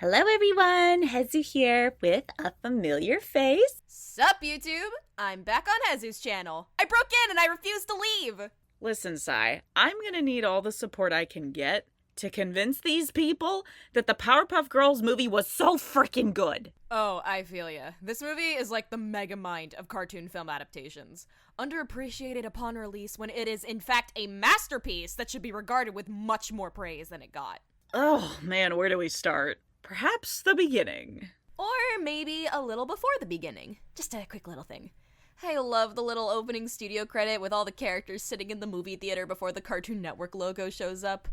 Hello everyone, Hezu here with a familiar face. Sup, YouTube? I'm back on Hezu's channel. I broke in and I refuse to leave. Listen, Sai, I'm gonna need all the support I can get to convince these people that the Powerpuff Girls movie was so freaking good. Oh, I feel ya. This movie is like the megamind of cartoon film adaptations. Underappreciated upon release when it is in fact a masterpiece that should be regarded with much more praise than it got. Oh man, where do we start? Perhaps the beginning. Or maybe a little before the beginning. Just a quick little thing. I love the little opening studio credit with all the characters sitting in the movie theater before the Cartoon Network logo shows up.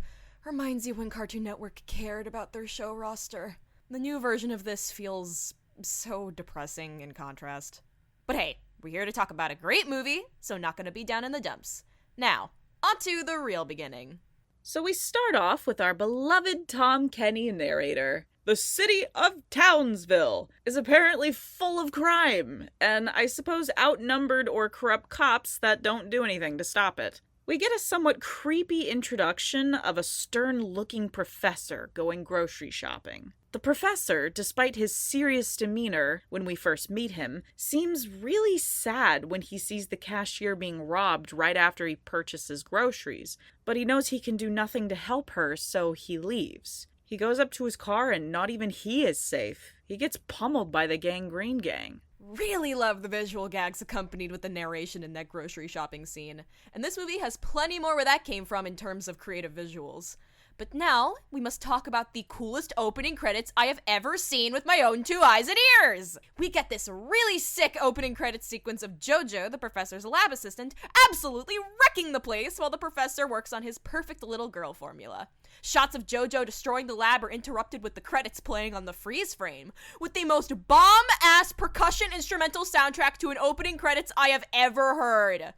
Reminds you when Cartoon Network cared about their show roster. The new version of this feels so depressing in contrast. But hey, we're here to talk about a great movie, so not gonna be down in the dumps. Now, onto the real beginning. So we start off with our beloved Tom Kenny narrator. The city of Townsville is apparently full of crime, and I suppose outnumbered or corrupt cops that don't do anything to stop it. We get a somewhat creepy introduction of a stern-looking professor going grocery shopping. The professor, despite his serious demeanor when we first meet him, seems really sad when he sees the cashier being robbed right after he purchases groceries, but he knows he can do nothing to help her, so he leaves. He goes up to his car and not even he is safe. He gets pummeled by the Gangrene Gang. Really love the visual gags accompanied with the narration in that grocery shopping scene. And this movie has plenty more where that came from in terms of creative visuals. But now, we must talk about the coolest opening credits I have ever seen with my own two eyes and ears! We get this really sick opening credits sequence of Jojo, the professor's lab assistant, absolutely wrecking the place while the professor works on his perfect little girl formula. Shots of Jojo destroying the lab are interrupted with the credits playing on the freeze frame, with the most bomb-ass percussion instrumental soundtrack to an opening credits I have ever heard.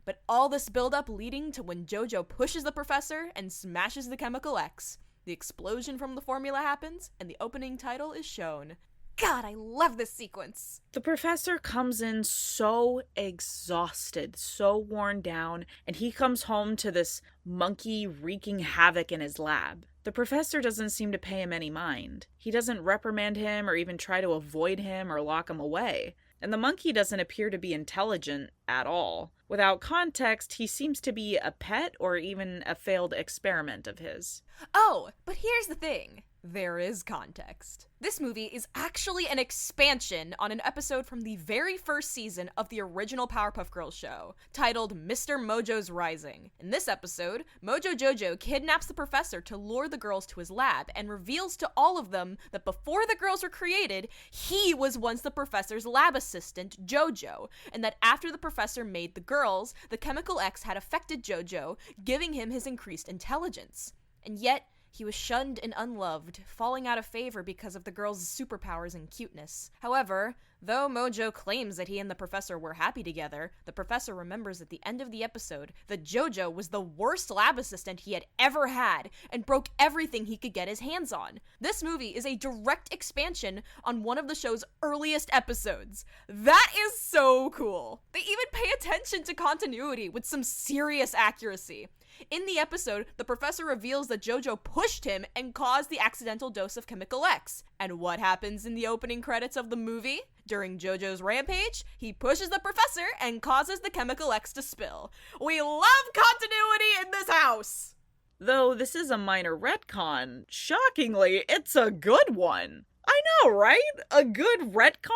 But all this build-up leading to when Jojo pushes the professor and smashes the chemical X. The explosion from the formula happens, and the opening title is shown. God, I love this sequence! The professor comes in so exhausted, so worn down, and he comes home to this monkey wreaking havoc in his lab. The professor doesn't seem to pay him any mind. He doesn't reprimand him or even try to avoid him or lock him away. And the monkey doesn't appear to be intelligent at all. Without context, he seems to be a pet or even a failed experiment of his. Oh, but here's the thing. There is context. This movie is actually an expansion on an episode from the very first season of the original Powerpuff Girls show, titled Mr. Mojo's Rising. In this episode, Mojo Jojo kidnaps the professor to lure the girls to his lab and reveals to all of them that before the girls were created, he was once the professor's lab assistant, Jojo, and that after the professor made the girls, the chemical X had affected Jojo, giving him his increased intelligence. And yet, he was shunned and unloved, falling out of favor because of the girls' superpowers and cuteness. However, though Mojo claims that he and the professor were happy together, the professor remembers at the end of the episode that Jojo was the worst lab assistant he had ever had and broke everything he could get his hands on. This movie is a direct expansion on one of the show's earliest episodes. That is so cool. They even pay attention to continuity with some serious accuracy. In the episode, the professor reveals that Jojo pushed him and caused the accidental dose of chemical X. And what happens in the opening credits of the movie? During Jojo's rampage, he pushes the professor and causes the chemical X to spill. We love continuity in this house! Though this is a minor retcon, shockingly, it's a good one. I know, right? A good retcon?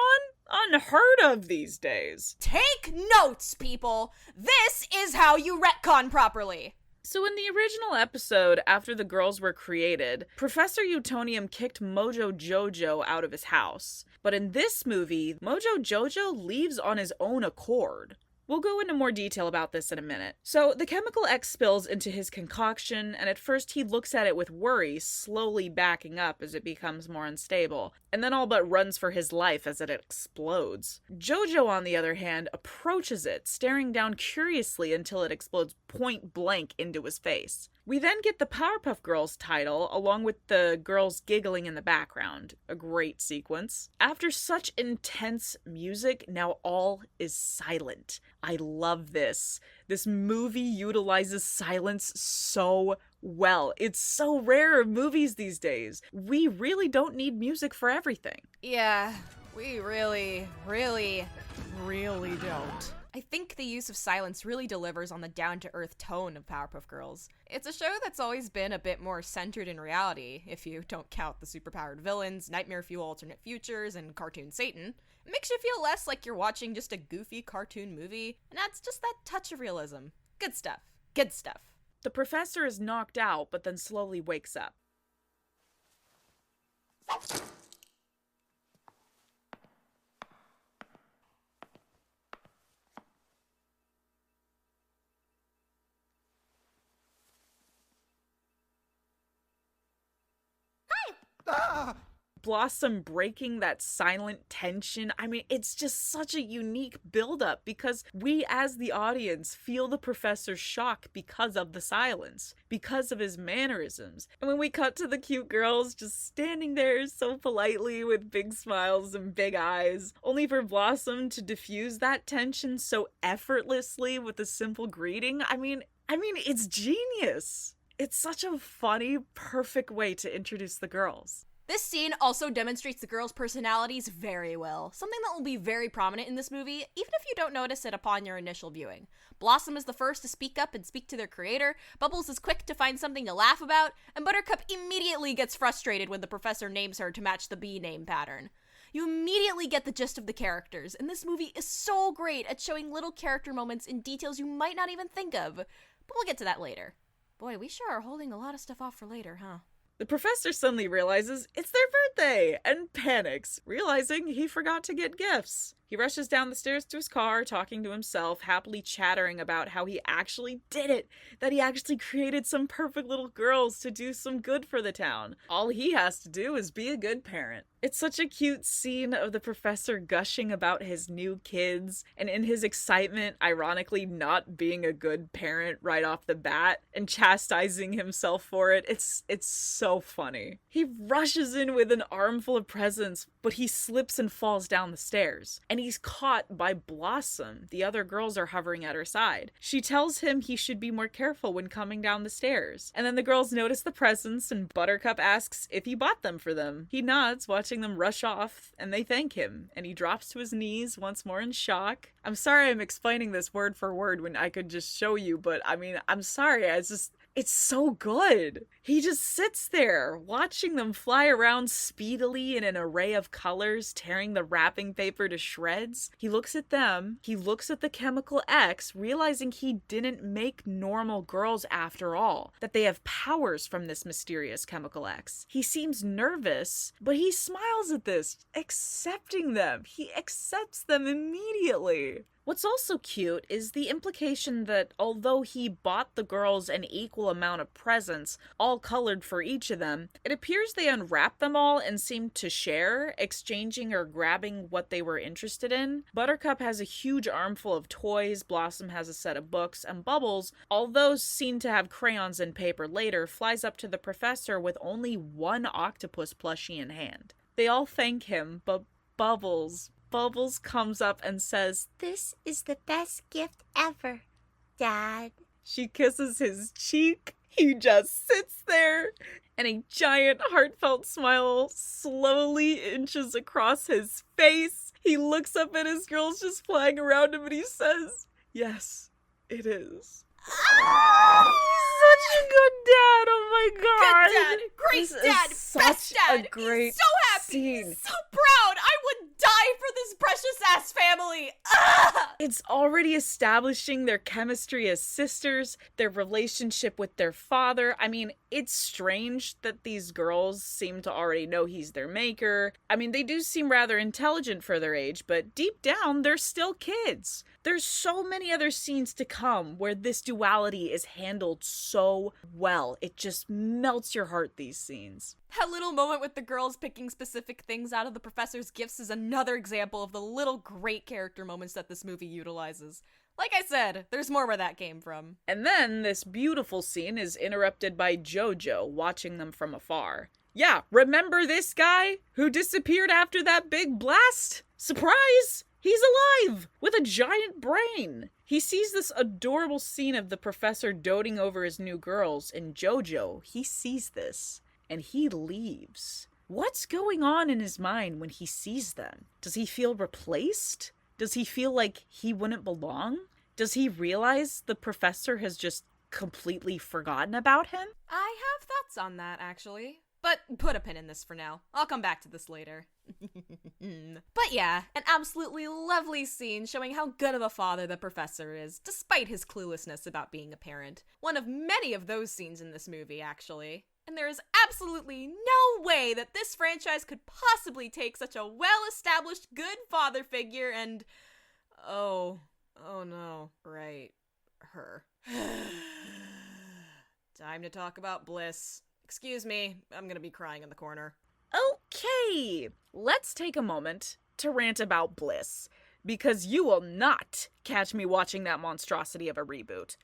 Unheard of these days. Take notes, people! This is how you retcon properly! So in the original episode, after the girls were created, Professor Utonium kicked Mojo Jojo out of his house. But in this movie, Mojo Jojo leaves on his own accord. We'll go into more detail about this in a minute. So the chemical X spills into his concoction, and at first he looks at it with worry, slowly backing up as it becomes more unstable, and then all but runs for his life as it explodes. Jojo, on the other hand, approaches it, staring down curiously until it explodes point blank into his face. We then get the Powerpuff Girls title, along with the girls giggling in the background. A great sequence. After such intense music, now all is silent. I love this. This movie utilizes silence so well. It's so rare in movies these days. We really don't need music for everything. Yeah, we really don't. I think the use of silence really delivers on the down-to-earth tone of Powerpuff Girls. It's a show that's always been a bit more centered in reality, if you don't count the superpowered villains, nightmare fuel alternate futures, and cartoon Satan. It makes you feel less like you're watching just a goofy cartoon movie, and adds just that touch of realism. Good stuff. Good stuff. The professor is knocked out, but then slowly wakes up. Blossom breaking that silent tension. I mean, it's just such a unique buildup because we as the audience feel the professor's shock because of the silence, because of his mannerisms. And when we cut to the cute girls just standing there so politely with big smiles and big eyes, only for Blossom to diffuse that tension so effortlessly with a simple greeting. I mean, it's genius. It's such a funny, perfect way to introduce the girls. This scene also demonstrates the girls' personalities very well, something that will be very prominent in this movie, even if you don't notice it upon your initial viewing. Blossom is the first to speak up and speak to their creator, Bubbles is quick to find something to laugh about, and Buttercup immediately gets frustrated when the professor names her to match the bee name pattern. You immediately get the gist of the characters, and this movie is so great at showing little character moments in details you might not even think of, but we'll get to that later. Boy, we sure are holding a lot of stuff off for later, huh? The professor suddenly realizes it's their birthday and panics, realizing he forgot to get gifts. He rushes down the stairs to his car, talking to himself, happily chattering about how he actually did it, that he actually created some perfect little girls to do some good for the town. All he has to do is be a good parent. It's such a cute scene of the professor gushing about his new kids, and in his excitement, ironically not being a good parent right off the bat, and chastising himself for it. It's so funny. He rushes in with an armful of presents, but he slips and falls down the stairs. And he's caught by Blossom. The other girls are hovering at her side. She tells him he should be more careful when coming down the stairs. And then the girls notice the presents, and Buttercup asks if he bought them for them. He nods, watching them rush off, and they thank him. And he drops to his knees once more in shock. I'm sorry I'm explaining this word for word when I could just show you, but I mean, I'm sorry, it's so good. He just sits there, watching them fly around speedily in an array of colors, tearing the wrapping paper to shreds. He looks at them, he looks at the chemical X, realizing he didn't make normal girls after all, that they have powers from this mysterious chemical X. He seems nervous, but he smiles at this, accepting them. He accepts them immediately. What's also cute is the implication that although he bought the girls an equal amount of presents, all colored for each of them, it appears they unwrapped them all and seemed to share, exchanging or grabbing what they were interested in. Buttercup has a huge armful of toys, Blossom has a set of books, and Bubbles, although seen to have crayons and paper later, flies up to the professor with only one octopus plushie in hand. They all thank him, but Bubbles comes up and says, "This is the best gift ever, Dad." She kisses his cheek. He just sits there, and a giant heartfelt smile slowly inches across his face. He looks up at his girls just flying around him, and he says, "Yes, it is." He's such a good dad. Oh my god. Good dad. Great This dad. is Best such dad. a great He's so happy. scene. He's so proud. I would die for this precious ass family. Ah! It's already establishing their chemistry as sisters, their relationship with their father. I mean, it's strange that these girls seem to already know he's their maker. I mean, they do seem rather intelligent for their age, but deep down, they're still kids. There's so many other scenes to come where this duality is handled so well. It just melts your heart, these scenes. That little moment with the girls picking specific things out of the professor's gifts is another example of the little great character moments that this movie utilizes. Like I said, there's more where that came from. And then this beautiful scene is interrupted by Jojo watching them from afar. Yeah, remember this guy who disappeared after that big blast? Surprise! He's alive! With a giant brain! He sees this adorable scene of the professor doting over his new girls, and Jojo, he sees this, and he leaves. What's going on in his mind when he sees them? Does he feel replaced? Does he feel like he wouldn't belong? Does he realize the professor has just completely forgotten about him? I have thoughts on that, actually. But put a pin in this for now. I'll come back to this later. But yeah, an absolutely lovely scene showing how good of a father the professor is, despite his cluelessness about being a parent. One of many of those scenes in this movie, actually. And there is absolutely no way that this franchise could possibly take such a well-established good father figure and... Oh no, right, her. Time to talk about Bliss. Excuse me, I'm gonna be crying in the corner. Okay, let's take a moment to rant about Bliss, because you will not catch me watching that monstrosity of a reboot.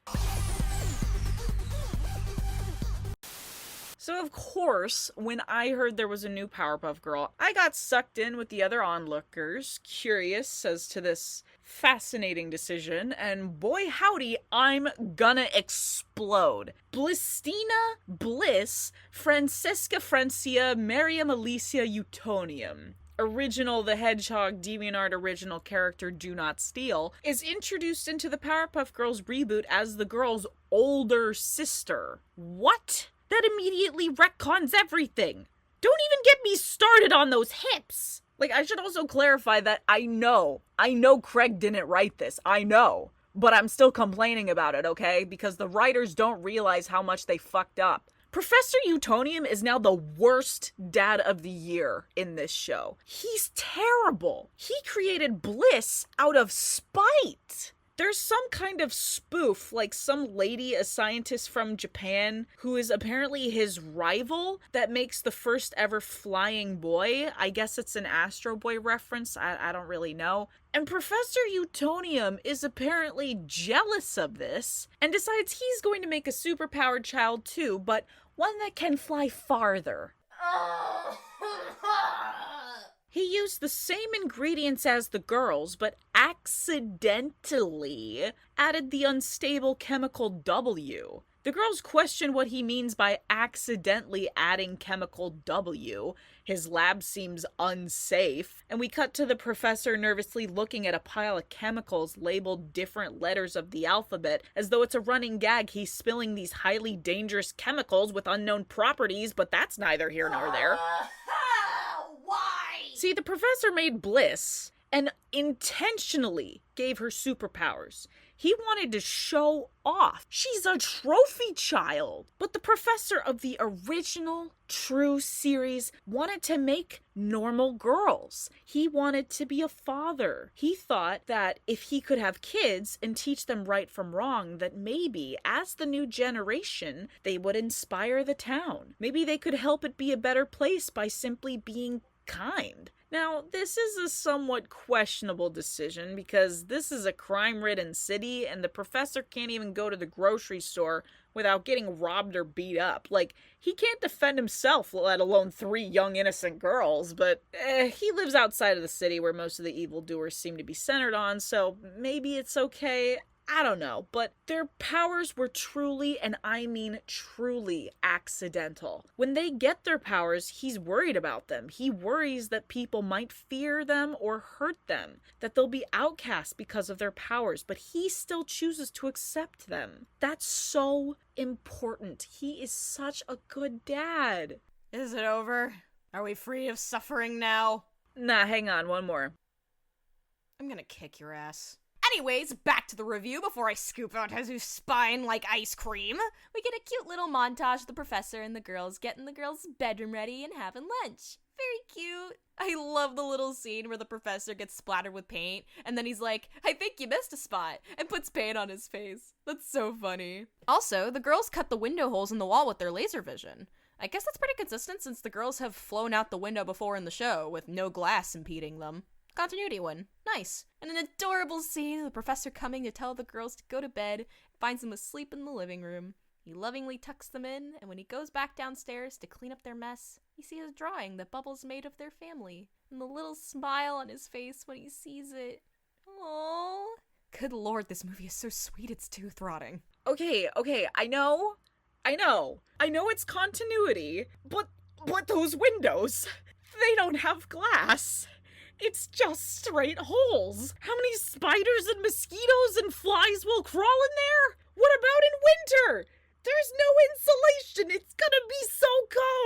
So of course, when I heard there was a new Powerpuff Girl, I got sucked in with the other onlookers, curious as to this fascinating decision, and boy howdy, I'm gonna explode. Blisstina, Bliss, Francesca Francia, Miriam Alicia Utonium, original the Hedgehog DeviantArt original character Do Not Steal, is introduced into the Powerpuff Girls reboot as the girl's older sister. What? That immediately retcons everything. Don't even get me started on those hips. Like, I should also clarify that I know Craig didn't write this. I know. But I'm still complaining about it, okay? Because the writers don't realize how much they fucked up. Professor Utonium is now the worst dad of the year in this show. He's terrible. He created Bliss out of spite. There's some kind of spoof, like some lady, a scientist from Japan, who is apparently his rival, that makes the first ever flying boy. I guess it's an Astro Boy reference, I don't really know. And Professor Utonium is apparently jealous of this, and decides he's going to make a superpowered child too, but one that can fly farther. He used the same ingredients as the girls, but accidentally added the unstable chemical W. The girls question what he means by accidentally adding chemical W. His lab seems unsafe, and we cut to the professor nervously looking at a pile of chemicals labeled different letters of the alphabet, as though it's a running gag he's spilling these highly dangerous chemicals with unknown properties, but that's neither here nor there. See, the professor made Bliss and intentionally gave her superpowers. He wanted to show off. She's a trophy child. But the professor of the original true series wanted to make normal girls. He wanted to be a father. He thought that if he could have kids and teach them right from wrong, that maybe, as the new generation, they would inspire the town. Maybe they could help it be a better place by simply being kind. Now, this is a somewhat questionable decision because this is a crime-ridden city and the professor can't even go to the grocery store without getting robbed or beat up. Like, he can't defend himself, let alone 3 young innocent girls, but he lives outside of the city where most of the evildoers seem to be centered on, so maybe it's okay. I don't know, but their powers were truly, and I mean truly, accidental. When they get their powers, he's worried about them. He worries that people might fear them or hurt them, that they'll be outcast because of their powers, but he still chooses to accept them. That's so important. He is such a good dad. Is it over? Are we free of suffering now? Nah, hang on, one more. I'm gonna kick your ass. Anyways, back to the review before I scoop out Jesus' spine like ice cream. We get a cute little montage of the professor and the girls getting the girls' bedroom ready and having lunch. Very cute. I love the little scene where the professor gets splattered with paint, and then he's like, I think you missed a spot, and puts paint on his face. That's so funny. Also, the girls cut the window holes in the wall with their laser vision. I guess that's pretty consistent since the girls have flown out the window before in the show with no glass impeding them. Continuity one. Nice. And an adorable scene of the professor coming to tell the girls to go to bed, finds them asleep in the living room. He lovingly tucks them in, and when he goes back downstairs to clean up their mess, he sees a drawing that Bubbles made of their family, and the little smile on his face when he sees it. Aww. Good lord, this movie is so sweet it's tooth-rotting. Okay, I know it's continuity, but those windows, they don't have glass. It's just straight holes. How many spiders and mosquitoes and flies will crawl in there? What about in winter? There's no insulation. It's gonna be so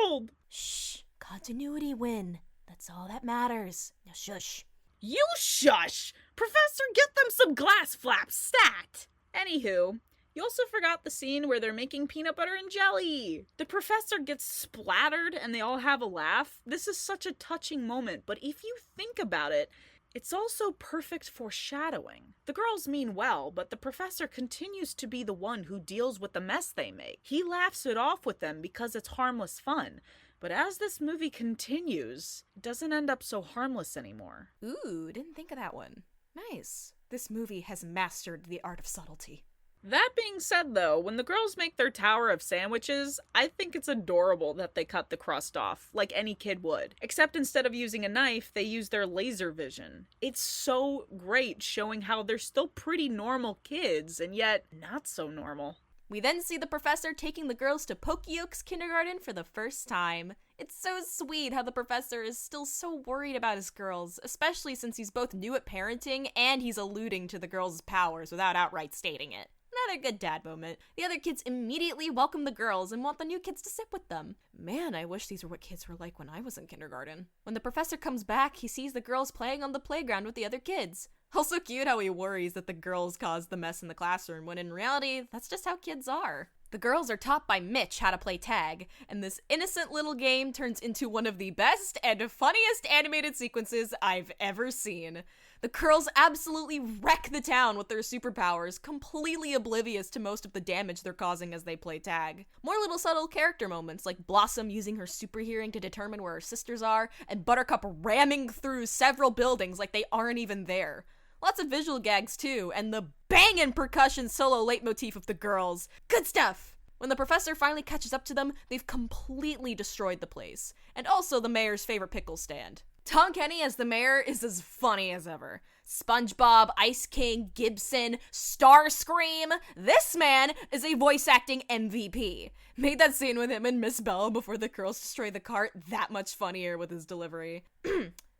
cold. Shh. Continuity win. That's all that matters. Now shush. You shush! Professor, get them some glass flaps, stat! Anywho, you also forgot the scene where they're making peanut butter and jelly. The professor gets splattered and they all have a laugh. This is such a touching moment, but if you think about it, it's also perfect foreshadowing. The girls mean well, but the professor continues to be the one who deals with the mess they make. He laughs it off with them because it's harmless fun. But as this movie continues, it doesn't end up so harmless anymore. Ooh, didn't think of that one. Nice. This movie has mastered the art of subtlety. That being said, though, when the girls make their tower of sandwiches, I think it's adorable that they cut the crust off, like any kid would. Except instead of using a knife, they use their laser vision. It's so great showing how they're still pretty normal kids, and yet not so normal. We then see the professor taking the girls to Pokeyok's kindergarten for the first time. It's so sweet how the professor is still so worried about his girls, especially since he's both new at parenting and he's alluding to the girls' powers without outright stating it. Another good dad moment. The other kids immediately welcome the girls and want the new kids to sit with them. Man, I wish these were what kids were like when I was in kindergarten. When the professor comes back, he sees the girls playing on the playground with the other kids. Also cute how he worries that the girls caused the mess in the classroom, when in reality, that's just how kids are. The girls are taught by Mitch how to play tag, and this innocent little game turns into one of the best and funniest animated sequences I've ever seen. The girls absolutely wreck the town with their superpowers, completely oblivious to most of the damage they're causing as they play tag. More little subtle character moments, like Blossom using her super hearing to determine where her sisters are, and Buttercup ramming through several buildings like they aren't even there. Lots of visual gags too, and the bangin' percussion solo leitmotif of the girls. Good stuff! When the professor finally catches up to them, they've completely destroyed the place. And also the mayor's favorite pickle stand. Tom Kenny as the mayor is as funny as ever. SpongeBob, Ice King, Gibson, Starscream. This man is a voice acting MVP. Made that scene with him and Miss Bell before the girls destroy the cart that much funnier with his delivery.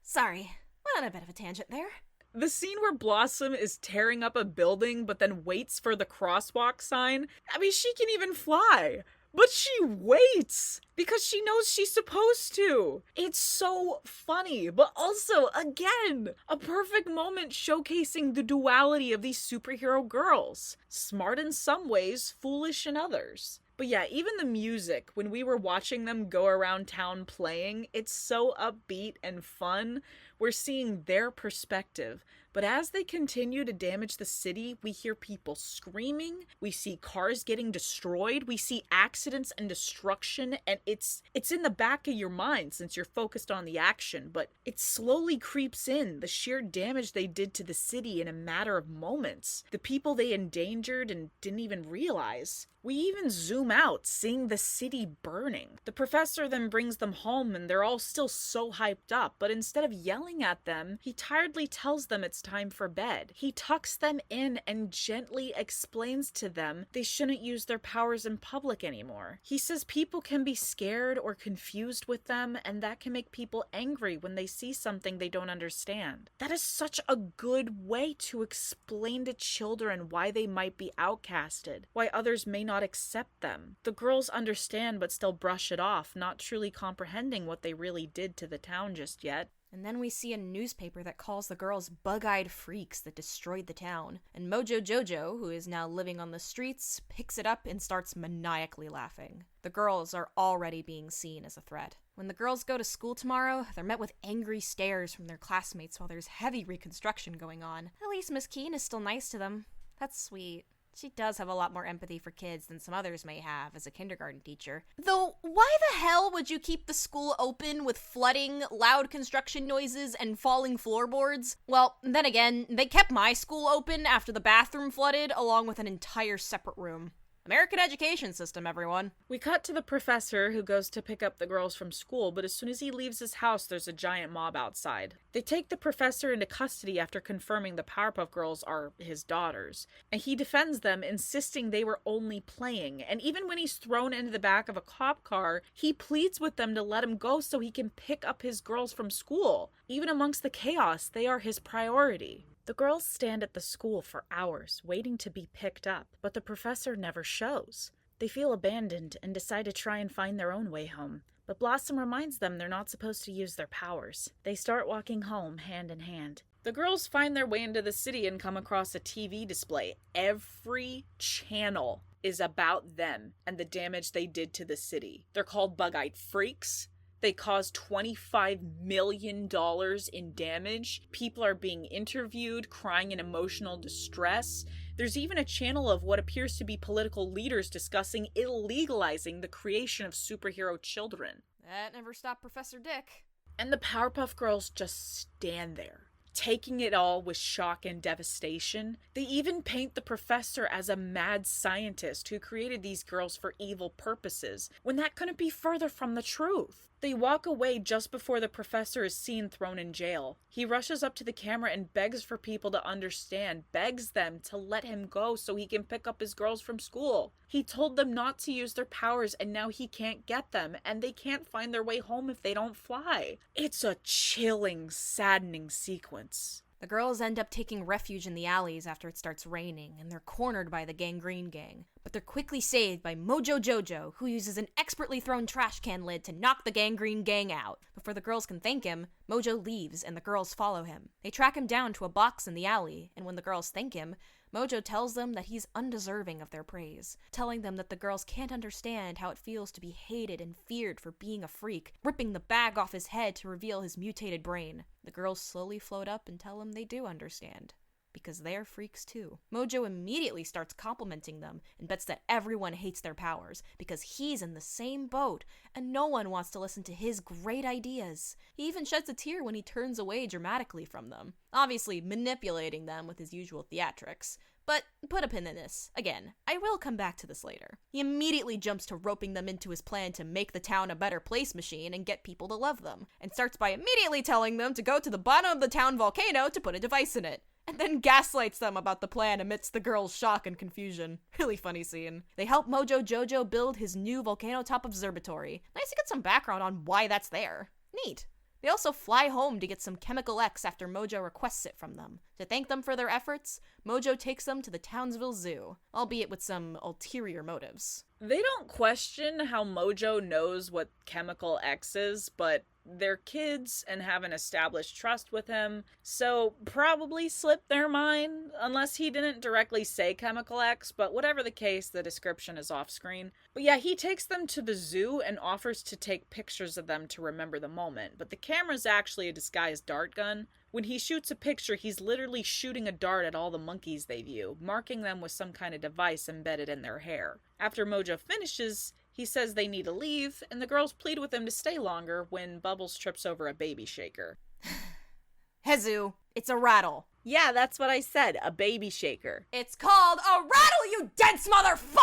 Sorry, went on a bit of a tangent there. The scene where Blossom is tearing up a building but then waits for the crosswalk sign, I mean, she can even fly. But she waits because she knows she's supposed to. It's so funny, but also, again, a perfect moment showcasing the duality of these superhero girls. Smart in some ways, foolish in others. But yeah, even the music, when we were watching them go around town playing, it's so upbeat and fun. We're seeing their perspective. But as they continue to damage the city, we hear people screaming, we see cars getting destroyed, we see accidents and destruction, and it's in the back of your mind since you're focused on the action, but it slowly creeps in, the sheer damage they did to the city in a matter of moments. The people they endangered and didn't even realize. We even zoom out, seeing the city burning. The professor then brings them home and they're all still so hyped up, but instead of yelling at them, he tiredly tells them it's time for bed. He tucks them in and gently explains to them they shouldn't use their powers in public anymore. He says people can be scared or confused with them, and that can make people angry when they see something they don't understand. That is such a good way to explain to children why they might be outcasted, why others may not accept them. The girls understand but still brush it off, not truly comprehending what they really did to the town just yet. And then we see a newspaper that calls the girls bug-eyed freaks that destroyed the town. And Mojo Jojo, who is now living on the streets, picks it up and starts maniacally laughing. The girls are already being seen as a threat. When the girls go to school tomorrow, they're met with angry stares from their classmates while there's heavy reconstruction going on. At least Miss Keene is still nice to them. That's sweet. She does have a lot more empathy for kids than some others may have as a kindergarten teacher. Though, why the hell would you keep the school open with flooding, loud construction noises, and falling floorboards? Well, then again, they kept my school open after the bathroom flooded, along with an entire separate room. American education system, everyone. We cut to the professor who goes to pick up the girls from school, but as soon as he leaves his house, there's a giant mob outside. They take the professor into custody after confirming the Powerpuff Girls are his daughters, and he defends them, insisting they were only playing. And even when he's thrown into the back of a cop car, he pleads with them to let him go so he can pick up his girls from school. Even amongst the chaos, they are his priority. The girls stand at the school for hours, waiting to be picked up, but the professor never shows. They feel abandoned and decide to try and find their own way home, but Blossom reminds them they're not supposed to use their powers. They start walking home, hand in hand. The girls find their way into the city and come across a TV display. Every channel is about them and the damage they did to the city. They're called bug-eyed freaks. They caused $25 million in damage. People are being interviewed, crying in emotional distress. There's even a channel of what appears to be political leaders discussing illegalizing the creation of superhero children. That never stopped Professor Dick. And the Powerpuff Girls just stand there, taking it all with shock and devastation. They even paint the professor as a mad scientist who created these girls for evil purposes, when that couldn't be further from the truth. They walk away just before the professor is seen thrown in jail. He rushes up to the camera and begs for people to understand, begs them to let him go so he can pick up his girls from school. He told them not to use their powers and now he can't get them, and they can't find their way home if they don't fly. It's a chilling, saddening sequence. The girls end up taking refuge in the alleys after it starts raining, and they're cornered by the Gangrene Gang. But they're quickly saved by Mojo Jojo, who uses an expertly thrown trash can lid to knock the Gangrene Gang out. Before the girls can thank him, Mojo leaves and the girls follow him. They track him down to a box in the alley, and when the girls thank him, Mojo tells them that he's undeserving of their praise, telling them that the girls can't understand how it feels to be hated and feared for being a freak, ripping the bag off his head to reveal his mutated brain. The girls slowly float up and tell him they do understand, because they're freaks too. Mojo immediately starts complimenting them and bets that everyone hates their powers because he's in the same boat and no one wants to listen to his great ideas. He even sheds a tear when he turns away dramatically from them, obviously manipulating them with his usual theatrics. But put a pin in this. Again, I will come back to this later. He immediately jumps to roping them into his plan to make the town a better place machine and get people to love them, and starts by immediately telling them to go to the bottom of the town volcano to put a device in it, and then gaslights them about the plan amidst the girls' shock and confusion. Really funny scene. They help Mojo Jojo build his new volcano top observatory. Nice to get some background on why that's there. Neat. They also fly home to get some Chemical X after Mojo requests it from them. To thank them for their efforts, Mojo takes them to the Townsville Zoo, albeit with some ulterior motives. They don't question how Mojo knows what Chemical X is, but they're kids and haven't established trust with him, so probably slipped their mind, unless he didn't directly say Chemical X, but whatever the case, the description is off screen. But yeah, he takes them to the zoo and offers to take pictures of them to remember the moment, but the camera's actually a disguised dart gun. When he shoots a picture, he's literally shooting a dart at all the monkeys they view, marking them with some kind of device embedded in their hair. After Mojo finishes, he says they need to leave, and the girls plead with him to stay longer when Bubbles trips over a baby shaker. Hezu, it's a rattle. Yeah, that's what I said, a baby shaker. It's called a rattle, you dense motherfucker!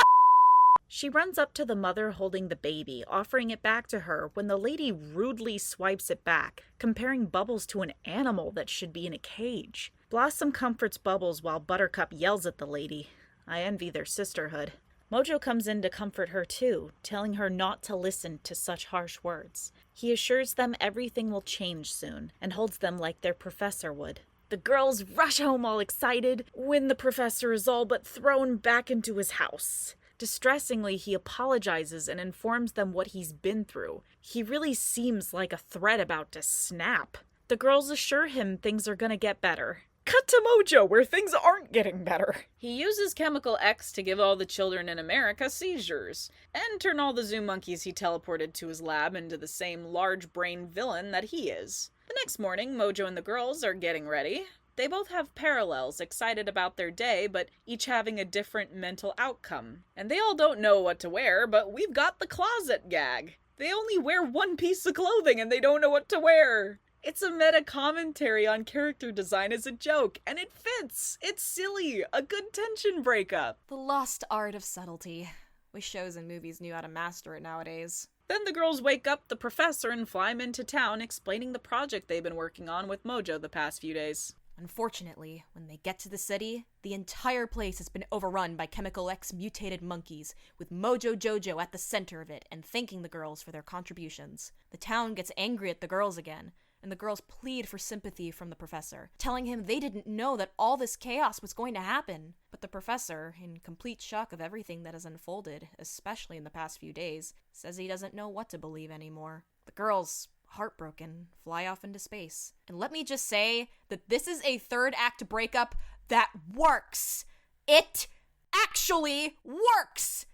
She runs up to the mother holding the baby, offering it back to her when the lady rudely swipes it back, comparing Bubbles to an animal that should be in a cage. Blossom comforts Bubbles while Buttercup yells at the lady. I envy their sisterhood. Mojo comes in to comfort her too, telling her not to listen to such harsh words. He assures them everything will change soon, and holds them like their professor would. The girls rush home all excited when the professor is all but thrown back into his house. Distressingly, he apologizes and informs them what he's been through. He really seems like a thread about to snap. The girls assure him things are gonna get better. Cut to Mojo, where things aren't getting better. He uses Chemical X to give all the children in America seizures, and turn all the zoo monkeys he teleported to his lab into the same large-brain villain that he is. The next morning, Mojo and the girls are getting ready. They both have parallels, excited about their day, but each having a different mental outcome. And they all don't know what to wear, but we've got the closet gag. They only wear one piece of clothing and they don't know what to wear. It's a meta commentary on character design as a joke, and it fits. It's silly. A good tension breakup. The lost art of subtlety. Wish shows and movies knew how to master it nowadays. Then the girls wake up the professor and fly him into town, explaining the project they've been working on with Mojo the past few days. Unfortunately, when they get to the city, the entire place has been overrun by Chemical X mutated monkeys, with Mojo Jojo at the center of it and thanking the girls for their contributions. The town gets angry at the girls again, and the girls plead for sympathy from the professor, telling him they didn't know that all this chaos was going to happen. But the professor, in complete shock of everything that has unfolded, especially in the past few days, says he doesn't know what to believe anymore. The girls, heartbroken, fly off into space. And let me just say that this is a third act breakup that works. It actually works!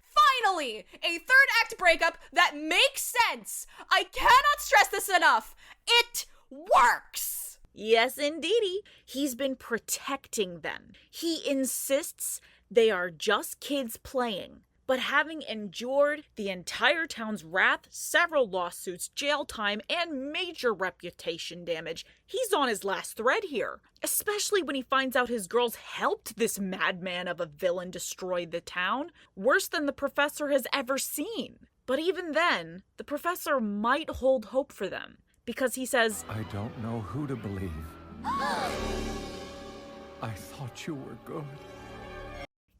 Finally! A third act breakup that makes sense! I cannot stress this enough! It works! Yes, indeedy. He's been protecting them. He insists they are just kids playing. But having endured the entire town's wrath, several lawsuits, jail time, and major reputation damage, he's on his last thread here. Especially when he finds out his girls helped this madman of a villain destroy the town, worse than the professor has ever seen. But even then, the professor might hold hope for them, because he says, I don't know who to believe. I thought you were good.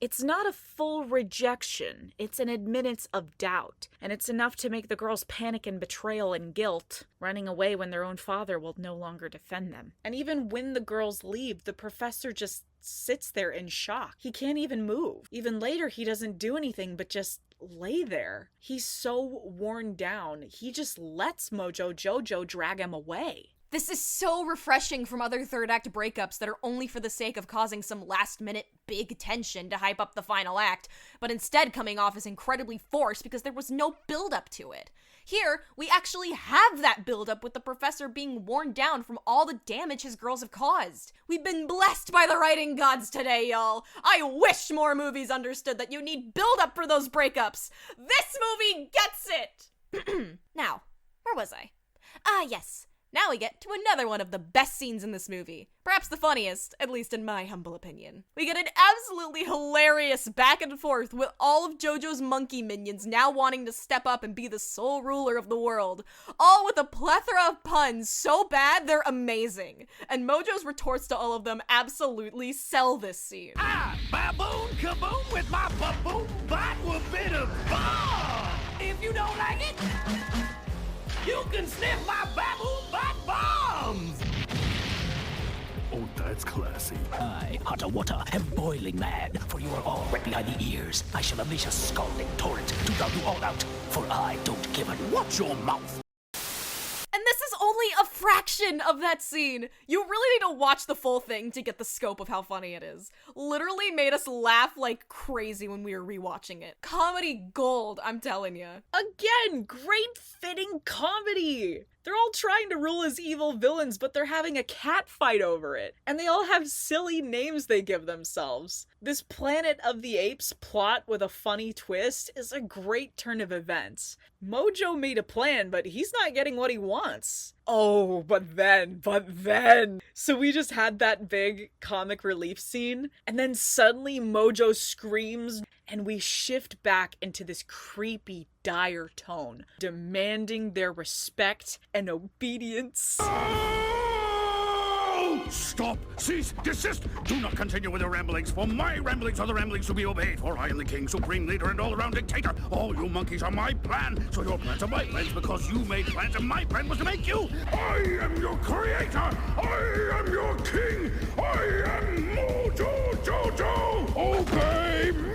It's not a full rejection, it's an admittance of doubt, and it's enough to make the girls panic in betrayal and guilt, running away when their own father will no longer defend them. And even when the girls leave, the professor just sits there in shock. He can't even move. Even later, he doesn't do anything but just lay there. He's so worn down, he just lets Mojo Jojo drag him away. This is so refreshing from other third act breakups that are only for the sake of causing some last minute big tension to hype up the final act, but instead coming off as incredibly forced because there was no build up to it. Here, we actually have that build up with the professor being worn down from all the damage his girls have caused. We've been blessed by the writing gods today, y'all. I wish more movies understood that you need build up for those breakups. This movie gets it! Now, where was I? Yes. Now we get to another one of the best scenes in this movie. Perhaps the funniest, at least in my humble opinion. We get an absolutely hilarious back and forth with all of Jojo's monkey minions now wanting to step up and be the sole ruler of the world. All with a plethora of puns so bad they're amazing. And Mojo's retorts to all of them absolutely sell this scene. Baboon kaboom with my baboon bot will bit of bomb. If you don't like it, you can sniff my baboon bot bombs! Oh, that's classy. I, hotter water, am boiling mad, for you are all wet behind the ears. I shall unleash a scalding torrent to drown you all out, for I don't give a watch your mouth. And this is only a fraction of that scene. You really need to watch the full thing to get the scope of how funny it is. Literally made us laugh like crazy when we were rewatching it. Comedy gold, I'm telling you. Again, great fitting comedy! They're all trying to rule as evil villains, but they're having a cat fight over it. And they all have silly names they give themselves. This Planet of the Apes plot with a funny twist is a great turn of events. Mojo made a plan, but he's not getting what he wants. Oh, but then. So we just had that big comic relief scene, and then suddenly Mojo screams, and we shift back into this creepy, dire tone, demanding their respect and obedience. Stop! Cease! Desist! Do not continue with your ramblings, for my ramblings are the ramblings to be obeyed, for I am the king, supreme leader, and all-around dictator. All you monkeys are my plan, so your plans are my plans, because you made plans, and my plan was to make you! I am your creator! I am your king! I am Mojo Jojo! Obey me!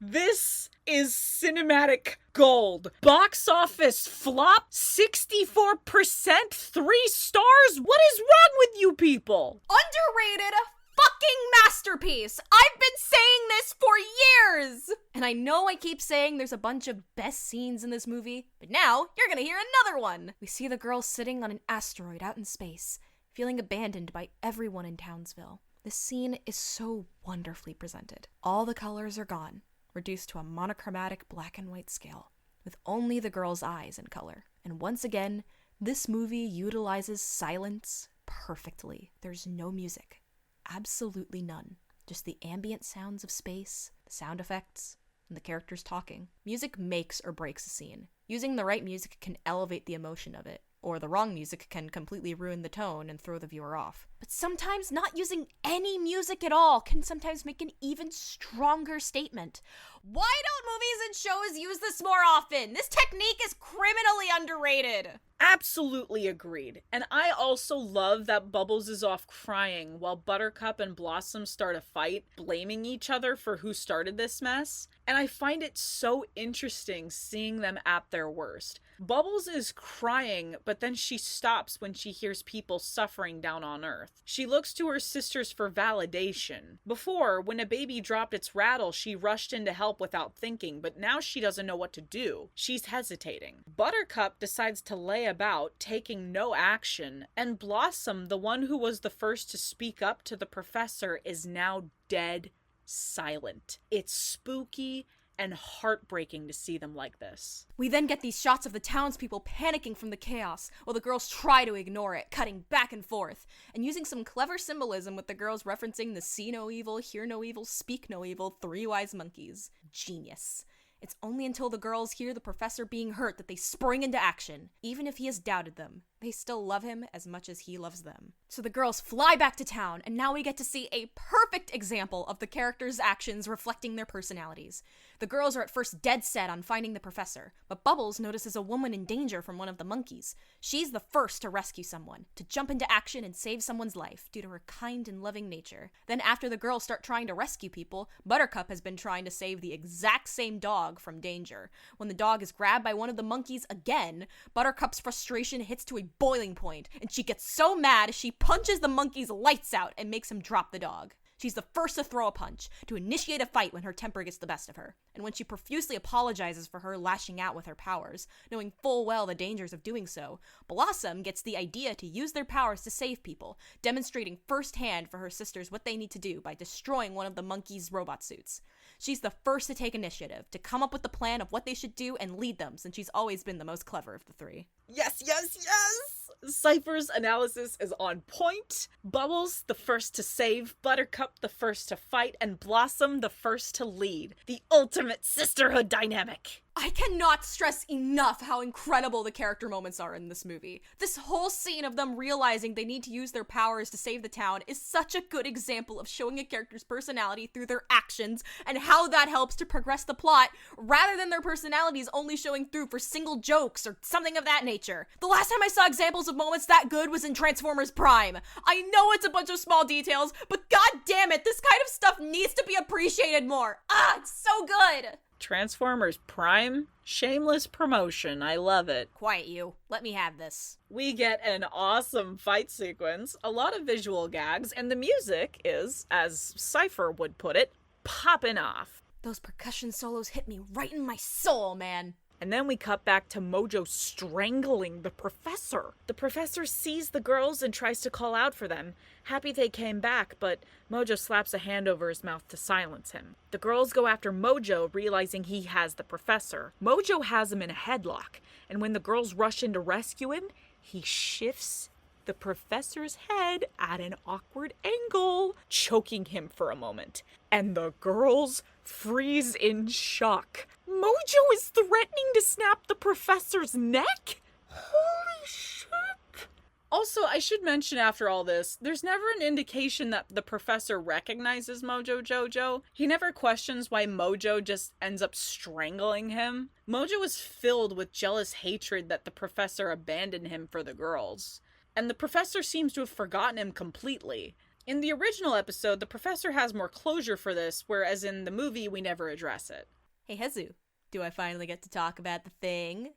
This is cinematic gold. Box office flop, 64%, 3 stars? What is wrong with you people? Underrated fucking masterpiece. I've been saying this this for years! And I know I keep saying there's a bunch of best scenes in this movie, but now you're gonna hear another one! We see the girl sitting on an asteroid out in space, feeling abandoned by everyone in Townsville. This scene is so wonderfully presented. All the colors are gone, reduced to a monochromatic black and white scale, with only the girl's eyes in color. And once again, this movie utilizes silence perfectly. There's no music. Absolutely none. Just the ambient sounds of space, the sound effects, and the characters talking. Music makes or breaks a scene. Using the right music can elevate the emotion of it, or the wrong music can completely ruin the tone and throw the viewer off. But sometimes not using any music at all can sometimes make an even stronger statement. Why don't movies and shows use this more often? This technique is criminally underrated. Absolutely agreed. And I also love that Bubbles is off crying while Buttercup and Blossom start a fight, blaming each other for who started this mess. And I find it so interesting seeing them at their worst. Bubbles is crying, but then she stops when she hears people suffering down on Earth. She looks to her sisters for validation. Before, when a baby dropped its rattle, she rushed in to help without thinking, but now she doesn't know what to do. She's hesitating. Buttercup decides to lay about, taking no action, and Blossom, the one who was the first to speak up to the professor, is now dead silent. It's spooky and heartbreaking to see them like this. We then get these shots of the townspeople panicking from the chaos, while the girls try to ignore it, cutting back and forth, and using some clever symbolism with the girls referencing the see no evil, hear no evil, speak no evil, three wise monkeys. Genius. It's only until the girls hear the professor being hurt that they spring into action. Even if he has doubted them, they still love him as much as he loves them. So the girls fly back to town, and now we get to see a perfect example of the characters' actions reflecting their personalities. The girls are at first dead set on finding the professor, but Bubbles notices a woman in danger from one of the monkeys. She's the first to rescue someone, to jump into action and save someone's life due to her kind and loving nature. Then after the girls start trying to rescue people, Buttercup has been trying to save the exact same dog from danger. When the dog is grabbed by one of the monkeys again, Buttercup's frustration hits to a boiling point, and she gets so mad she punches the monkey's lights out and makes him drop the dog. She's the first to throw a punch, to initiate a fight when her temper gets the best of her. And when she profusely apologizes for her lashing out with her powers, knowing full well the dangers of doing so, Blossom gets the idea to use their powers to save people, demonstrating firsthand for her sisters what they need to do by destroying one of the monkey's robot suits. She's the first to take initiative, to come up with the plan of what they should do and lead them, since she's always been the most clever of the three. Yes, yes, yes! Cypher's analysis is on point. Bubbles, the first to save, Buttercup, the first to fight, and Blossom, the first to lead. The ultimate sisterhood dynamic. I cannot stress enough how incredible the character moments are in this movie. This whole scene of them realizing they need to use their powers to save the town is such a good example of showing a character's personality through their actions and how that helps to progress the plot, rather than their personalities only showing through for single jokes or something of that nature. The last time I saw examples of moments that good was in Transformers Prime. I know it's a bunch of small details, but god damn it, this kind of stuff needs to be appreciated more. It's so good! Transformers Prime? Shameless promotion. I love it. Quiet you. Let me have this. We get an awesome fight sequence, a lot of visual gags, and the music is, as Cypher would put it, poppin' off. Those percussion solos hit me right in my soul, man. And then we cut back to Mojo strangling the professor. The professor sees the girls and tries to call out for them, happy they came back, but Mojo slaps a hand over his mouth to silence him. The girls go after Mojo, realizing he has the professor. Mojo has him in a headlock, and when the girls rush in to rescue him, he shifts the professor's head at an awkward angle, choking him for a moment. And the girls freeze in shock. Mojo is threatening to snap the professor's neck? Holy shit. Also, I should mention after all this, there's never an indication that the professor recognizes Mojo Jojo. He never questions why Mojo just ends up strangling him. Mojo is filled with jealous hatred that the professor abandoned him for the girls. And the professor seems to have forgotten him completely. In the original episode, the professor has more closure for this, whereas in the movie, we never address it. Hey, Hezu, do I finally get to talk about the thing?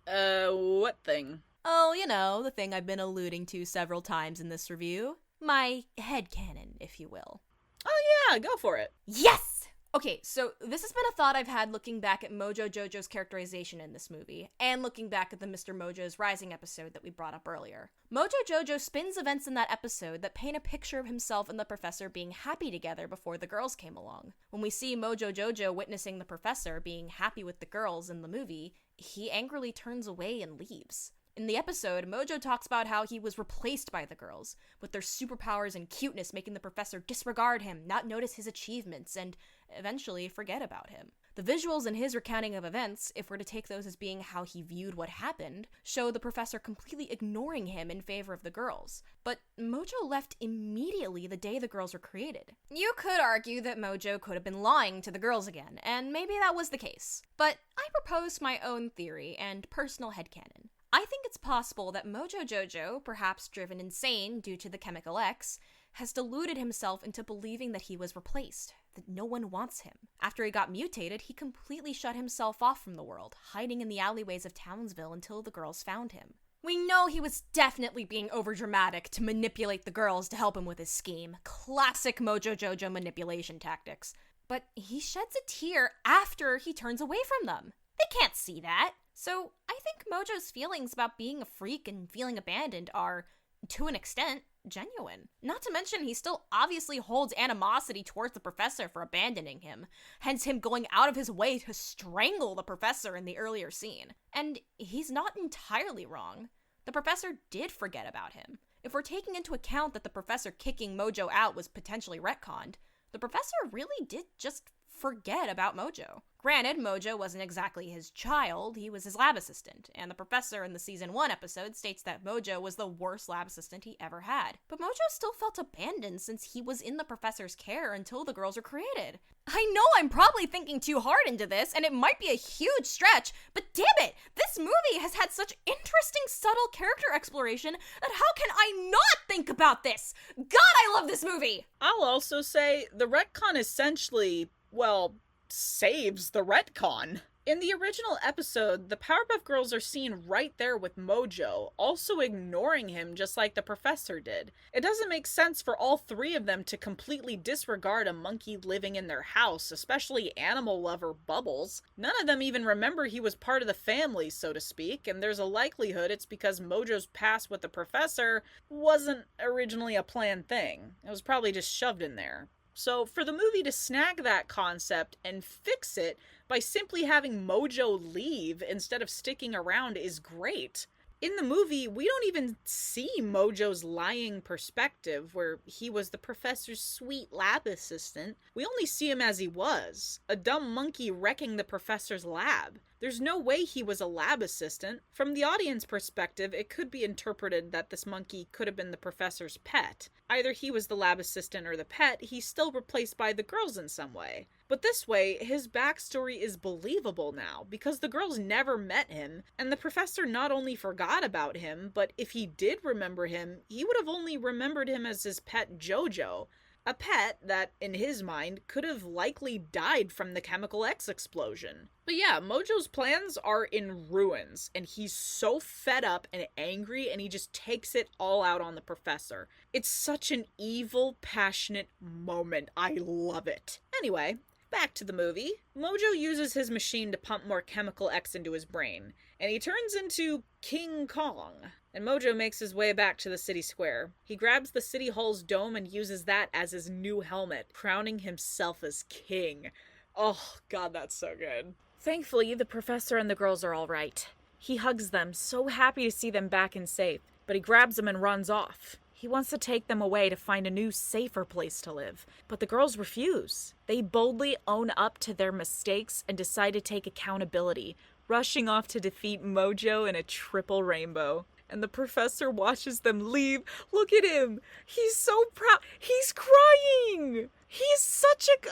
What thing? Oh, you know, the thing I've been alluding to several times in this review. My headcanon, if you will. Oh yeah, go for it. Yes! Okay, so this has been a thought I've had looking back at Mojo Jojo's characterization in this movie, and looking back at the Mr. Mojo's Rising episode that we brought up earlier. Mojo Jojo spins events in that episode that paint a picture of himself and the professor being happy together before the girls came along. When we see Mojo Jojo witnessing the professor being happy with the girls in the movie, he angrily turns away and leaves. In the episode, Mojo talks about how he was replaced by the girls, with their superpowers and cuteness making the professor disregard him, not notice his achievements, and eventually forget about him. The visuals in his recounting of events, if we're to take those as being how he viewed what happened, show the professor completely ignoring him in favor of the girls. But Mojo left immediately the day the girls were created. You could argue that Mojo could have been lying to the girls again, and maybe that was the case. But I propose my own theory and personal headcanon. I think it's possible that Mojo Jojo, perhaps driven insane due to the chemical X, has deluded himself into believing that he was replaced, that no one wants him. After he got mutated, he completely shut himself off from the world, hiding in the alleyways of Townsville until the girls found him. We know he was definitely being overdramatic to manipulate the girls to help him with his scheme. Classic Mojo Jojo manipulation tactics. But he sheds a tear after he turns away from them. They can't see that. So I think Mojo's feelings about being a freak and feeling abandoned are, to an extent, genuine. Not to mention he still obviously holds animosity towards the professor for abandoning him, hence him going out of his way to strangle the professor in the earlier scene. And he's not entirely wrong. The professor did forget about him. If we're taking into account that the professor kicking Mojo out was potentially retconned, the professor really did just forget about Mojo. Granted, Mojo wasn't exactly his child, he was his lab assistant, and the professor in the season 1 episode states that Mojo was the worst lab assistant he ever had. But Mojo still felt abandoned since he was in the professor's care until the girls were created. I know I'm probably thinking too hard into this, and it might be a huge stretch, but damn it, this movie has had such interesting, subtle character exploration that how can I not think about this? God, I love this movie! I'll also say the retcon essentially, well, saves the retcon. In the original episode, the Powerpuff Girls are seen right there with Mojo, also ignoring him just like the professor did. It doesn't make sense for all three of them to completely disregard a monkey living in their house, especially animal lover Bubbles. None of them even remember he was part of the family, so to speak, and there's a likelihood it's because Mojo's past with the professor wasn't originally a planned thing. It was probably just shoved in there. So for the movie to snag that concept and fix it by simply having Mojo leave instead of sticking around is great. In the movie, we don't even see Mojo's lying perspective, where he was the professor's sweet lab assistant. We only see him as he was, a dumb monkey wrecking the professor's lab. There's no way he was a lab assistant. From the audience perspective, it could be interpreted that this monkey could have been the professor's pet. Either he was the lab assistant or the pet, he's still replaced by the girls in some way. But this way, his backstory is believable now, because the girls never met him, and the professor not only forgot about him, but if he did remember him, he would have only remembered him as his pet Jojo. A pet that, in his mind, could have likely died from the chemical X explosion. But yeah, Mojo's plans are in ruins, and he's so fed up and angry, and he just takes it all out on the professor. It's such an evil, passionate moment. I love it. Anyway, back to the movie. Mojo uses his machine to pump more chemical X into his brain, and he turns into King Kong. And Mojo makes his way back to the city square. He grabs the city hall's dome and uses that as his new helmet, crowning himself as king. Oh, God, that's so good. Thankfully, the professor and the girls are all right. He hugs them, so happy to see them back and safe, but he grabs them and runs off. He wants to take them away to find a new, safer place to live, but the girls refuse. They boldly own up to their mistakes and decide to take accountability, rushing off to defeat Mojo in a triple rainbow. And the professor watches them leave. Look at him. He's so proud. He's crying. He's such a...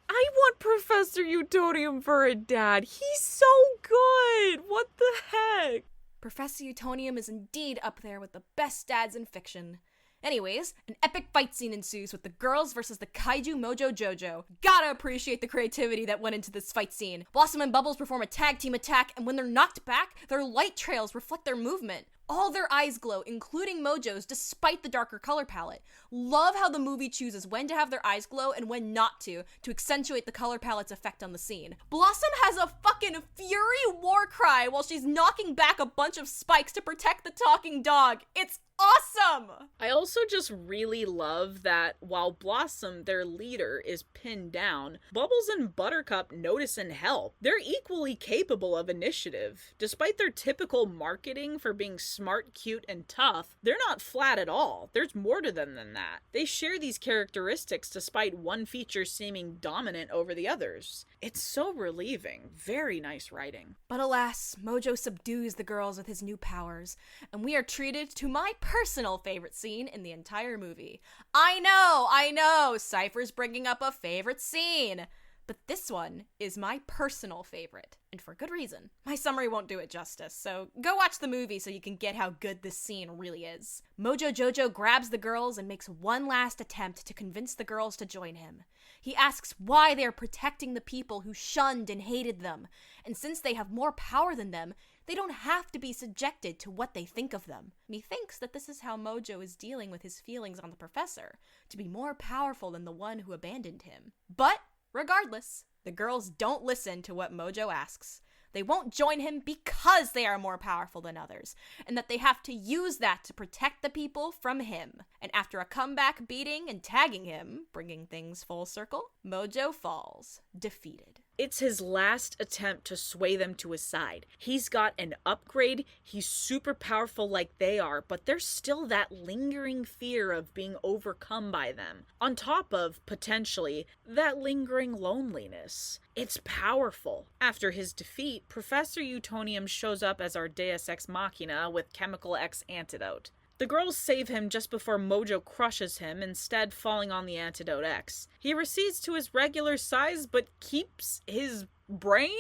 I want Professor Utonium for a dad. He's so good. What the heck? Professor Utonium is indeed up there with the best dads in fiction. Anyways, an epic fight scene ensues with the girls versus the kaiju Mojo Jojo. Gotta appreciate the creativity that went into this fight scene. Blossom and Bubbles perform a tag team attack, and when they're knocked back, their light trails reflect their movement. All their eyes glow, including Mojo's, despite the darker color palette. Love how the movie chooses when to have their eyes glow and when not to accentuate the color palette's effect on the scene. Blossom has a fucking fury war cry while she's knocking back a bunch of spikes to protect the talking dog. It's awesome! I also just really love that while Blossom, their leader, is pinned down, Bubbles and Buttercup notice and help. They're equally capable of initiative. Despite their typical marketing for being smart, cute, and tough, they're not flat at all. There's more to them than that. They share these characteristics despite one feature seeming dominant over the others. It's so relieving. Very nice writing. But alas, Mojo subdues the girls with his new powers, and we are treated to my personal favorite scene in the entire movie. I know, Ciipher's bringing up a favorite scene. But this one is my personal favorite, and for good reason. My summary won't do it justice, so go watch the movie so you can get how good this scene really is. Mojo Jojo grabs the girls and makes one last attempt to convince the girls to join him. He asks why they are protecting the people who shunned and hated them, and since they have more power than them, they don't have to be subjected to what they think of them. Methinks that this is how Mojo is dealing with his feelings on the professor, to be more powerful than the one who abandoned him. But regardless, the girls don't listen to what Mojo asks. They won't join him because they are more powerful than others, and that they have to use that to protect the people from him. And after a comeback beating and tagging him, bringing things full circle, Mojo falls, defeated. It's his last attempt to sway them to his side. He's got an upgrade, he's super powerful like they are, but there's still that lingering fear of being overcome by them. On top of, potentially, that lingering loneliness. It's powerful. After his defeat, Professor Utonium shows up as our Deus Ex Machina with Chemical X antidote. The girls save him just before Mojo crushes him, instead falling on the Antidote X. He recedes to his regular size, but keeps his brain?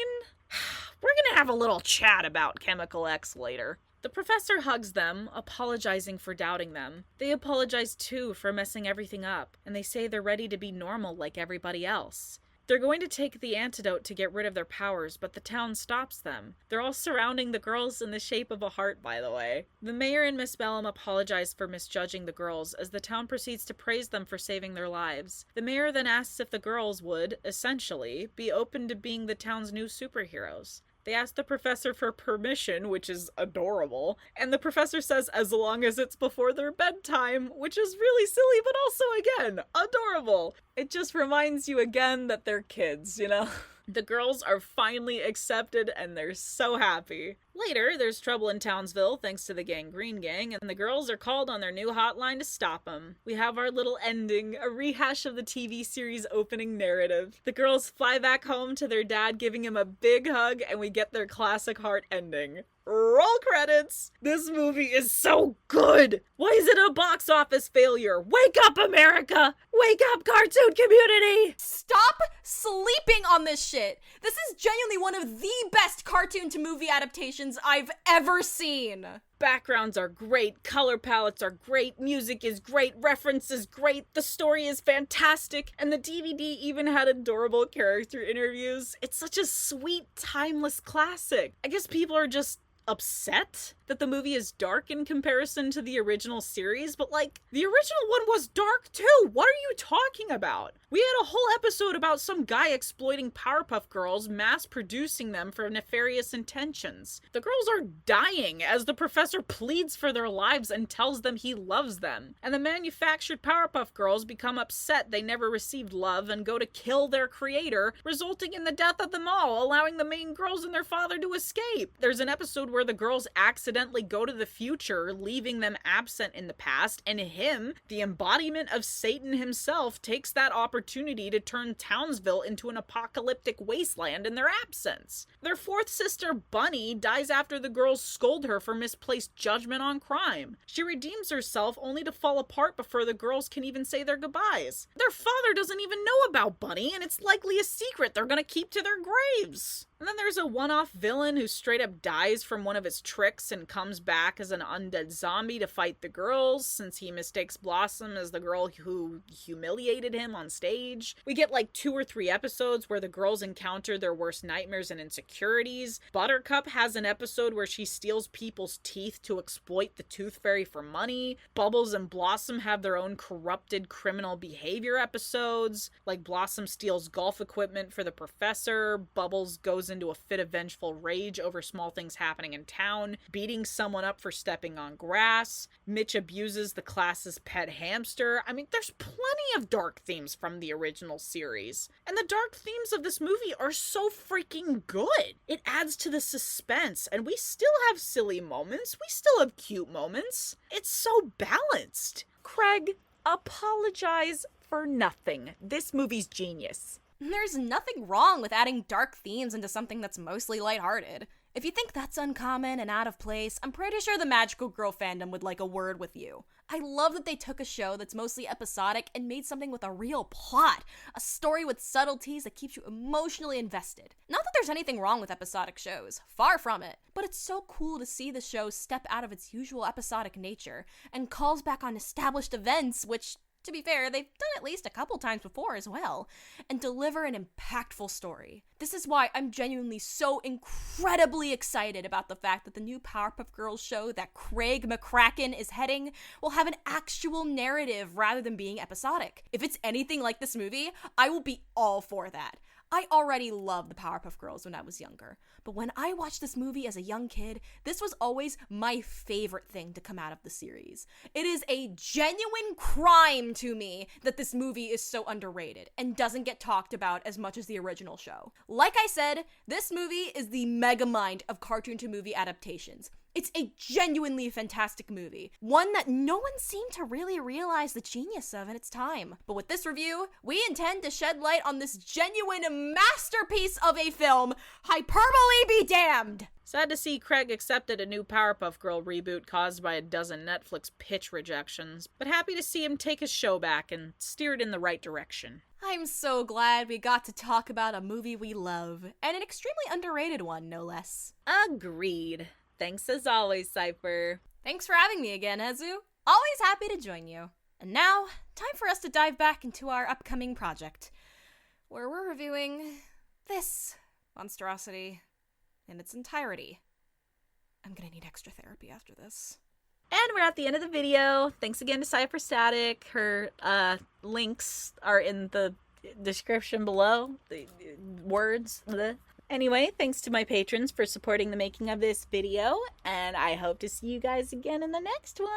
We're gonna have a little chat about Chemical X later. The professor hugs them, apologizing for doubting them. They apologize too for messing everything up, and they say they're ready to be normal like everybody else. They're going to take the antidote to get rid of their powers, but the town stops them. They're all surrounding the girls in the shape of a heart, by the way. The mayor and Miss Bellum apologize for misjudging the girls, as the town proceeds to praise them for saving their lives. The mayor then asks if the girls would, essentially, be open to being the town's new superheroes. They ask the professor for permission, which is adorable, and the professor says as long as it's before their bedtime, which is really silly, but also, again, adorable. It just reminds you again that they're kids, you know? The girls are finally accepted, and they're so happy. Later, there's trouble in Townsville thanks to the Gangrene Gang, and the girls are called on their new hotline to stop them. We have our little ending, a rehash of the TV series opening narrative. The girls fly back home to their dad giving him a big hug, and we get their classic heart ending. Roll credits! This movie is so good! Why is it a box office failure? Wake up, America! Wake up, cartoon community! Stop sleeping on this shit! This is genuinely one of the best cartoon to movie adaptations I've ever seen! Backgrounds are great, color palettes are great, music is great, references great, the story is fantastic, and the DVD even had adorable character interviews. It's such a sweet, timeless classic. I guess people are just upset that the movie is dark in comparison to the original series, but like, the original one was dark too! What are you talking about? We had a whole episode about some guy exploiting Powerpuff Girls, mass producing them for nefarious intentions. The girls are dying as the professor pleads for their lives and tells them he loves them. And the manufactured Powerpuff Girls become upset they never received love and go to kill their creator, resulting in the death of them all, allowing the main girls and their father to escape. There's an episode where the girls accidentally go to the future, leaving them absent in the past, and him, the embodiment of Satan himself, takes that opportunity to turn Townsville into an apocalyptic wasteland in their absence. Their fourth sister, Bunny, dies after the girls scold her for misplaced judgment on crime. She redeems herself only to fall apart before the girls can even say their goodbyes. Their father doesn't even know about Bunny, and it's likely a secret they're gonna keep to their graves. And then there's a one-off villain who straight up dies from one of his tricks and comes back as an undead zombie to fight the girls, since he mistakes Blossom as the girl who humiliated him on stage. We get like 2 or 3 episodes where the girls encounter their worst nightmares and insecurities. Buttercup has an episode where she steals people's teeth to exploit the Tooth Fairy for money. Bubbles and Blossom have their own corrupted criminal behavior episodes. Like Blossom steals golf equipment for the professor. Bubbles goes into a fit of vengeful rage over small things happening in town, beating someone up for stepping on grass. Mitch abuses the class's pet hamster. I mean, there's plenty of dark themes from the original series. And the dark themes of this movie are so freaking good. It adds to the suspense, and we still have silly moments. We still have cute moments. It's so balanced. Craig, apologize for nothing. This movie's genius. There's nothing wrong with adding dark themes into something that's mostly lighthearted. If you think that's uncommon and out of place, I'm pretty sure the Magical Girl fandom would like a word with you. I love that they took a show that's mostly episodic and made something with a real plot, a story with subtleties that keeps you emotionally invested. Not that there's anything wrong with episodic shows, far from it, but it's so cool to see the show step out of its usual episodic nature and calls back on established events, which, to be fair, they've done at least a couple times before as well, and deliver an impactful story. This is why I'm genuinely so incredibly excited about the fact that the new Powerpuff Girls show that Craig McCracken is heading will have an actual narrative rather than being episodic. If it's anything like this movie, I will be all for that. I already loved the Powerpuff Girls when I was younger, but when I watched this movie as a young kid, this was always my favorite thing to come out of the series. It is a genuine crime to me that this movie is so underrated and doesn't get talked about as much as the original show. Like I said, this movie is the megamind of cartoon to movie adaptations. It's a genuinely fantastic movie, one that no one seemed to really realize the genius of in its time. But with this review, we intend to shed light on this genuine masterpiece of a film, hyperbole be damned! Sad to see Craig accepted a new Powerpuff Girl reboot caused by a dozen Netflix pitch rejections, but happy to see him take his show back and steer it in the right direction. I'm so glad we got to talk about a movie we love, and an extremely underrated one, no less. Agreed. Thanks as always, Cipher. Thanks for having me again, Hezu. Always happy to join you. And now, time for us to dive back into our upcoming project, where we're reviewing this monstrosity in its entirety. I'm gonna need extra therapy after this. And we're at the end of the video. Thanks again to Ciipherstatic. Her links are in the description below. The words. Bleh. Anyway, thanks to my patrons for supporting the making of this video, and I hope to see you guys again in the next one.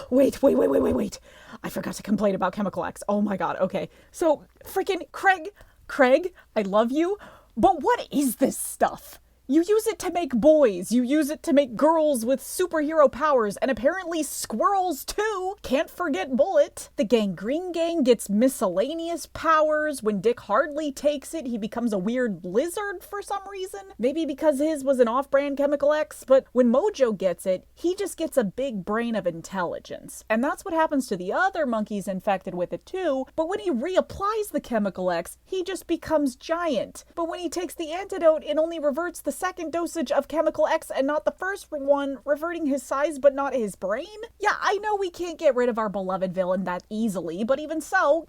Wait. I forgot to complain about Chemical X. Oh my god, okay. So, freaking Craig, I love you, but what is this stuff? You use it to make boys, you use it to make girls with superhero powers, and apparently squirrels too! Can't forget Bullet. The Gangrene Gang gets miscellaneous powers. When Dick Hardley takes it, he becomes a weird lizard for some reason. Maybe because his was an off-brand Chemical X, but when Mojo gets it, he just gets a big brain of intelligence. And that's what happens to the other monkeys infected with it too, but when he reapplies the Chemical X, he just becomes giant. But when he takes the antidote, it only reverts the second dosage of Chemical X and not the first one, reverting his size but not his brain? Yeah, I know we can't get rid of our beloved villain that easily, but even so,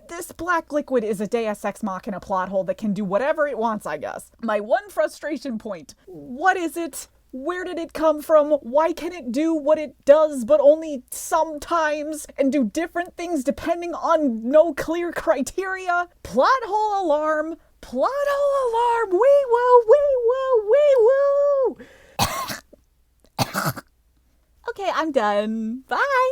this black liquid is a Deus Ex Machina plot hole that can do whatever it wants, I guess. My one frustration point, what is it? Where did it come from? Why can it do what it does, but only sometimes, and do different things depending on no clear criteria? Plot hole alarm! Plot hole alarm! Wee woo! Okay, I'm done. Bye!